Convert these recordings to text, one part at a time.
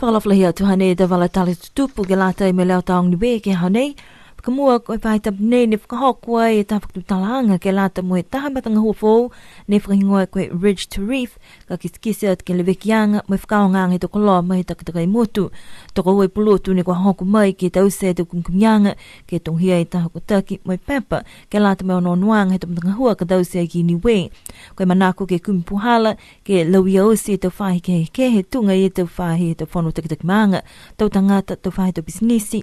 Whakalawhala hia tuhane da wala tali tutupu ke lata I me leo taong ni we ke hanei. Kamua koe pai tap nei ne whakahokua e ta whakatutalaanga ke lata mo e taha matanga hua fōu ne whakahingoa koe Ridge to Reef ka kiskisi at ke lewekianga mo e whakaongang he toko loa mai he takataka I motu. Toko ue pulutu ne kua hoku mai ke tause e te kumkumianga ke tonghia I taha kotaki mo e pepa ke lata me ono nuanga he tamatanga hua ka tause e ki ni we. Koe manako ke kumpuhala ke lauia osi e tau whahi ke he tunga I e tau whahi he tau whanu takataki maanga. Tau tangata tau whahi tau bisinisi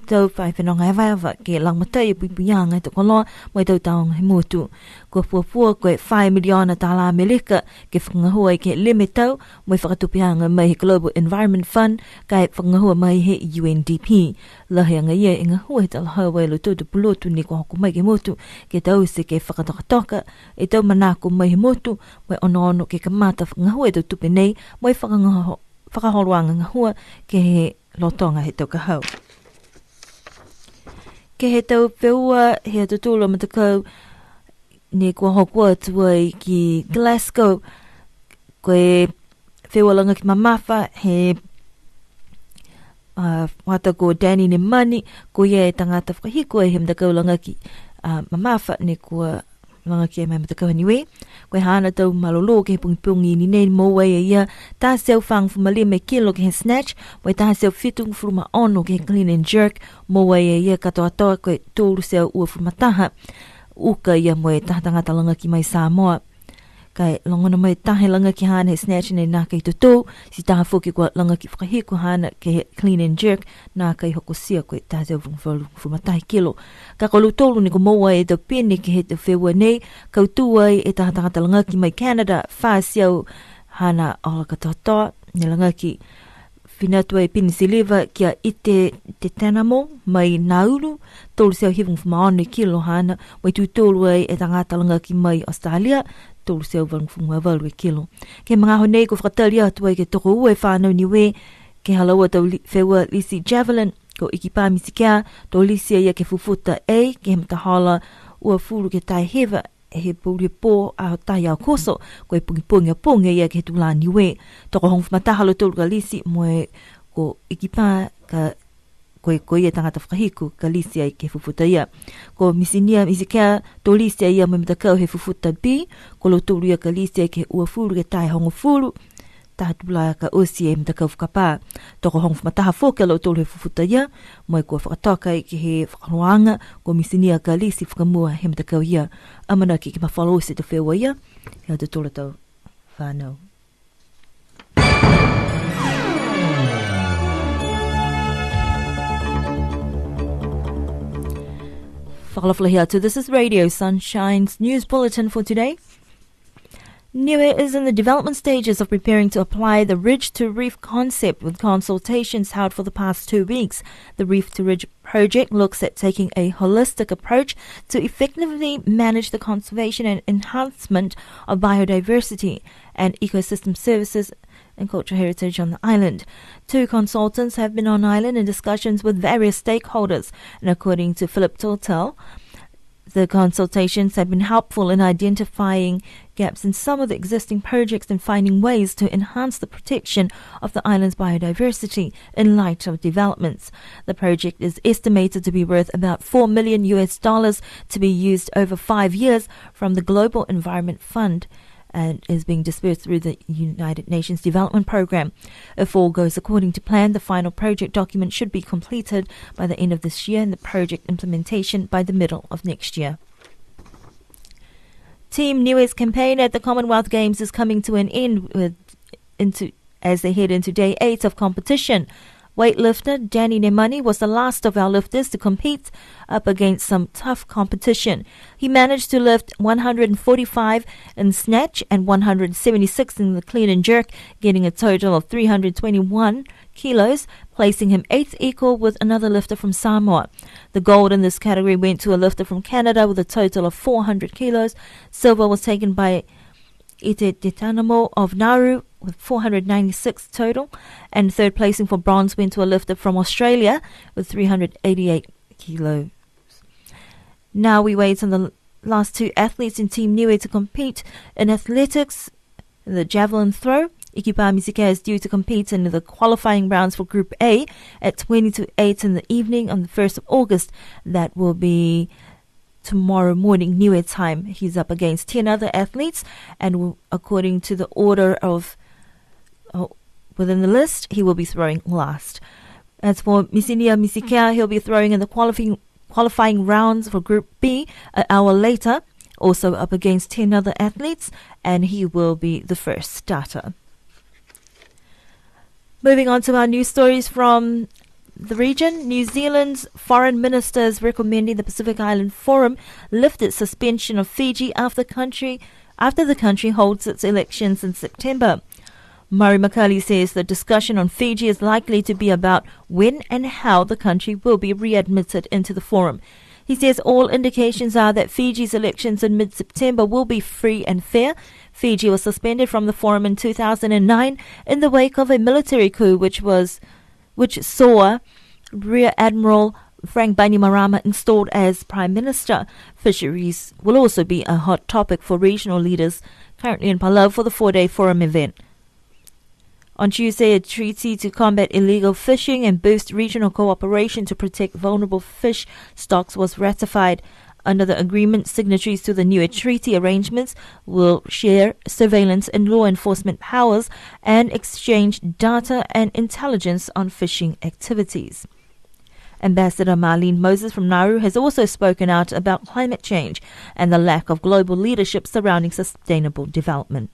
tau whai whenonga e waiawa ke langmatai e puipuianga e toko loa mo e tau taonga he motu. Kua fuafua koe 5 miliona tala Amerika ke whakangahua I ke lime tau mo e whakatupianga mai he Global Environment Fund ka e whakangahua mai he UNDP. Lahianga ia e ngahua he talahau e lo tutu pulotu ni kua hoku mai ke motu ke tau se ke whakatokatoka e tau manako mai he motu mo e ono ke kamata whakangahua e tau tupi nei mo e whakahoroanga ngahua ke he lotonga he tau kahau. Ke he tau whiua he tutula matakau ne kua hokua tuai ki Glasgow koe whiua langa ki mamafa he wata ko Danny ne mani ko ia e tangata whakahiko e he matakau langa ki mamafa ne kua langa ki e mai matakau aniwe koe hana tau malolo ke he pungipungi ni nei moa e ia ta seu whang fumalia me kilo ke he snatch mo e ta seu fitung furuma ono ke he clean and jerk moa e ia katoa toa koe tōru seu ua furumataha uka ia mo e tahatangata langa ki mai Samoa kai longona mai tahe langa ki hana he snatch nei nā kei tutu si taha fuki kua langa ki whakahiko hana ke he clean and jerk nā kei hokosia koe taha seu furumatahi kilo ka kolu tolu ni ko moa e tau pene ke he tau whiua nei kautua e tahatangata langa ki mai Canada whaasiau hana ola katoa ni langa ki whinatua e Penicilliva kia ite te tanamo mai Nauru tolu seu hivung whamaone kilo hana mai tūtolu e tangata langa ki mai Australia tolu seu wangfunga walu e kilo. Ke mga honei ko whakatali atua ke toko ue whanau ni we ke halaua tau whiua Lisi Javelin ko iki pāmisi kia tō Lisia ia ke fufuta e ke he mtahala ua furu ke tai hewa he pūri pō a tai au koso ko e pungi a pungi ia ke he tula ni we. Toko hong whamatahalo tōru ka Lisi mo e ko iki pā ka ko ia tangata whakahiku ka Lisia I ke fufuta ia. Ko misinia kia tō Lisia ia mo mitakau he fufuta B ko lo tōru ia ka Lisia ke ua furu ke tai hongo furu taha tula ka osi e mitakau whakapā. Toko hong whamataha fōke lo tōru he fufuta ia mo e kua whakatoka I ke he whakaroanga ko misinia ka Lisi whakamua he mitakau ia. Amana ki mawhalo se te whiua ia hea te tōra tau whānau. This is Radio Sunshine's news bulletin for today. Niue is in the development stages of preparing to apply the Ridge to Reef concept with consultations held for the past 2 weeks. The Reef to Ridge project looks at taking a holistic approach to effectively manage the conservation and enhancement of biodiversity and ecosystem services and cultural heritage on the island. 2 consultants have been on island in discussions with various stakeholders, and according to Philip Tortel, the consultations have been helpful in identifying gaps in some of the existing projects and finding ways to enhance the protection of the island's biodiversity in light of developments. The project is estimated to be worth about $4 million to be used over 5 years from the Global Environment Fund and is being dispersed through the United Nations Development Programme. If all goes according to plan, the final project document should be completed by the end of this year and the project implementation by the middle of next year. Team Niue's campaign at the Commonwealth Games is coming to an end as they head into day 8 of competition. Weightlifter Danny Nemani was the last of our lifters to compete up against some tough competition. He managed to lift 145 in snatch and 176 in the clean and jerk, getting a total of 321 kilos, placing him 8th equal with another lifter from Samoa. The gold in this category went to a lifter from Canada with a total of 400 kilos. Silver was taken by Ite Detanamo of Nauru with 496 total, and third placing for bronze went to a lifter from Australia with 388 kilos. Now we wait on the last 2 athletes in Team Niue to compete in athletics, the javelin throw. Equipa Musica is due to compete in the qualifying rounds for Group A at 20 to 8 in the evening on the 1st of August. That will be tomorrow morning, New Year time. He's up against 10 other athletes, and according to the order of within the list, he will be throwing last. As for Misinia Misika, he'll be throwing in the qualifying rounds for Group B an hour later, also up against 10 other athletes, and he will be the first starter. Moving on to our news stories from the region, New Zealand's foreign minister is recommending the Pacific Island Forum lift its suspension of Fiji after the country holds its elections in September. Murray McCully says the discussion on Fiji is likely to be about when and how the country will be readmitted into the forum. He says all indications are that Fiji's elections in mid-September will be free and fair. Fiji was suspended from the forum in 2009 in the wake of a military coup which saw Rear Admiral Frank Bainimarama installed as Prime Minister. Fisheries will also be a hot topic for regional leaders currently in Palau for the 4-day forum event. On Tuesday, a treaty to combat illegal fishing and boost regional cooperation to protect vulnerable fish stocks was ratified. Under the agreement, signatories to the new treaty arrangements will share surveillance and law enforcement powers and exchange data and intelligence on fishing activities. Ambassador Marlene Moses from Nauru has also spoken out about climate change and the lack of global leadership surrounding sustainable development.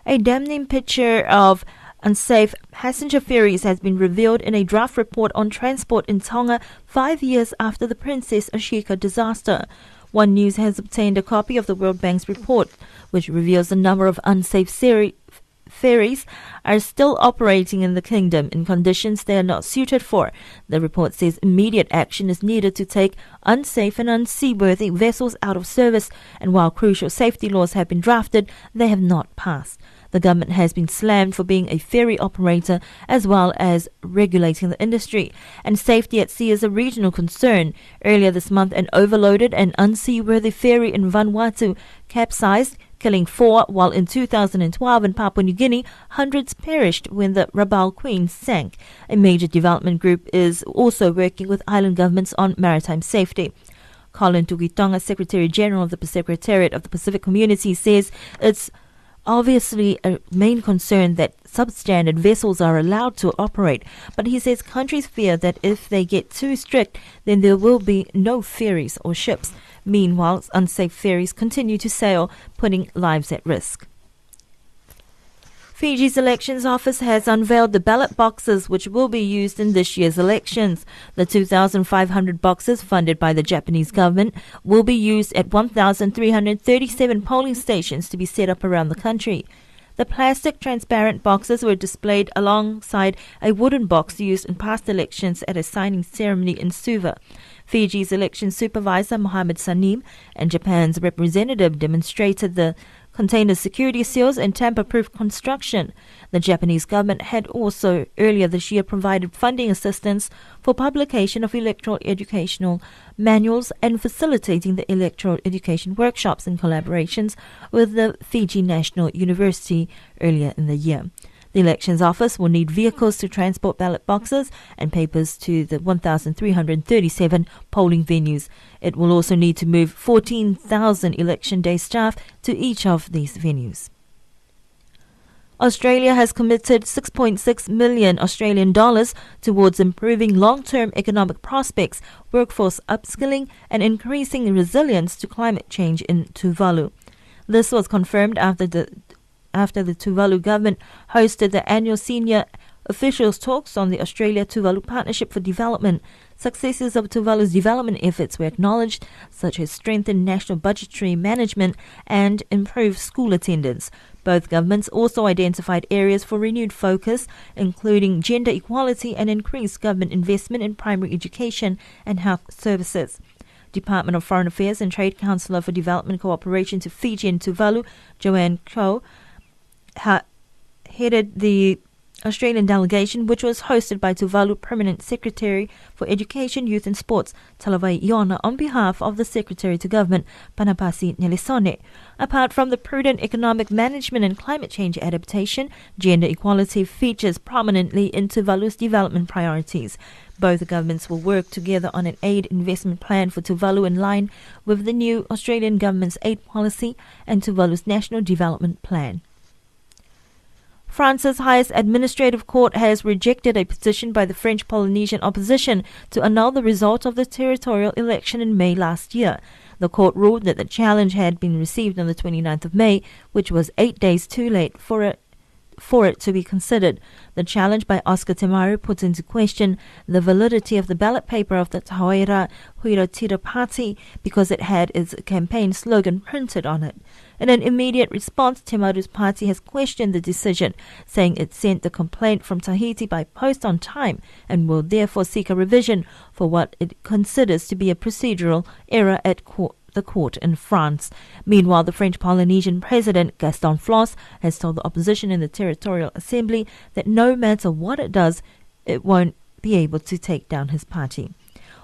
A damning picture of unsafe passenger ferries has been revealed in a draft report on transport in Tonga 5 years after the Princess Ashika disaster. One News has obtained a copy of the World Bank's report, which reveals the number of unsafe ferries are still operating in the kingdom in conditions they are not suited for. The report says immediate action is needed to take unsafe and unseaworthy vessels out of service, and while crucial safety laws have been drafted, they have not passed. The government has been slammed for being a ferry operator as well as regulating the industry, and safety at sea is a regional concern. Earlier this month, an overloaded and unseaworthy ferry in Vanuatu capsized, killing 4, while in 2012 in Papua New Guinea, hundreds perished when the Rabaul Queen sank. A major development group is also working with island governments on maritime safety. Colin Tugitonga, Secretary General of the Secretariat of the Pacific Community, says it's obviously a main concern that substandard vessels are allowed to operate, but he says countries fear that if they get too strict, then there will be no ferries or ships. Meanwhile, unsafe ferries continue to sail, putting lives at risk. Fiji's elections office has unveiled the ballot boxes which will be used in this year's elections. The 2,500 boxes funded by the Japanese government will be used at 1,337 polling stations to be set up around the country. The plastic transparent boxes were displayed alongside a wooden box used in past elections at a signing ceremony in Suva. Fiji's election supervisor Mohammed Sanim and Japan's representative demonstrated the container security seals and tamper-proof construction. The Japanese government had also earlier this year provided funding assistance for publication of electoral educational manuals and facilitating the electoral education workshops in collaborations with the Fiji National University earlier in the year. The Elections Office will need vehicles to transport ballot boxes and papers to the 1,337 polling venues. It will also need to move 14,000 election day staff to each of these venues. Australia has committed 6.6 million Australian dollars towards improving long-term economic prospects, workforce upskilling and increasing resilience to climate change in Tuvalu. This was confirmed after the Tuvalu government hosted the annual senior officials talks on the Australia-Tuvalu Partnership for Development. Successes of Tuvalu's development efforts were acknowledged, such as strengthened national budgetary management and improved school attendance. Both governments also identified areas for renewed focus, including gender equality and increased government investment in primary education and health services. Department of Foreign Affairs and Trade Councillor for Development Cooperation to Fiji and Tuvalu, Joanne Coe, headed the Australian delegation, which was hosted by Tuvalu Permanent Secretary for Education, Youth and Sports, Talavai Iona, on behalf of the Secretary to Government, Panapasi Nelisone. Apart from the prudent economic management and climate change adaptation, gender equality features prominently in Tuvalu's development priorities. Both governments will work together on an aid investment plan for Tuvalu in line with the new Australian government's aid policy and Tuvalu's National Development Plan. France's highest administrative court has rejected a petition by the French Polynesian opposition to annul the result of the territorial election in May last year. The court ruled that the challenge had been received on the 29th of May, which was 8 days too late for it to be considered. The challenge by Oscar Temaru puts into question the validity of the ballot paper of the Tauira Huira Tira Party because it had its campaign slogan printed on it. In an immediate response, Temaru's party has questioned the decision, saying it sent the complaint from Tahiti by post on time and will therefore seek a revision for what it considers to be a procedural error at the court in France. Meanwhile, the French Polynesian President Gaston Floss has told the opposition in the Territorial Assembly that no matter what it does, it won't be able to take down his party.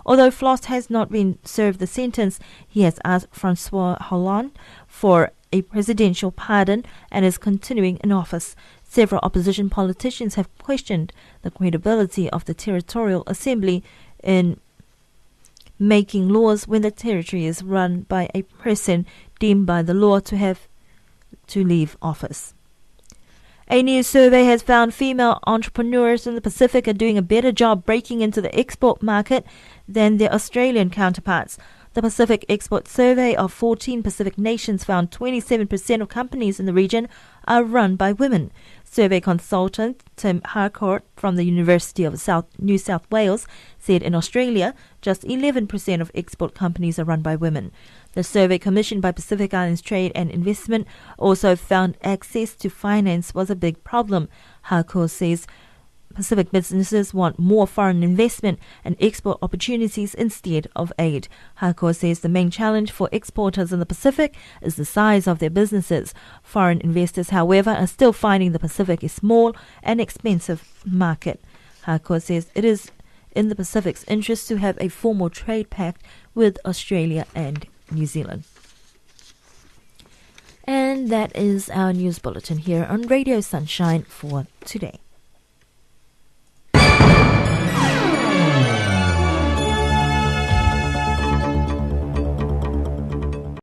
Although Floss has not been served the sentence, he has asked Francois Hollande for a presidential pardon and is continuing in office. Several opposition politicians have questioned the credibility of the Territorial Assembly in making laws when the territory is run by a person deemed by the law to have to leave office. A new survey has found female entrepreneurs in the Pacific are doing a better job breaking into the export market than their Australian counterparts. The Pacific Export Survey of 14 Pacific nations found 27% of companies in the region are run by women. Survey consultant Tim Harcourt from the University of New South Wales said in Australia, just 11% of export companies are run by women. The survey commissioned by Pacific Islands Trade and Investment also found access to finance was a big problem. Harcourt says Pacific businesses want more foreign investment and export opportunities instead of aid. Harcourt says the main challenge for exporters in the Pacific is the size of their businesses. Foreign investors, however, are still finding the Pacific a small and expensive market. Harcourt says it is in the Pacific's interest to have a formal trade pact with Australia and New Zealand. And that is our news bulletin here on Radio Sunshine for today.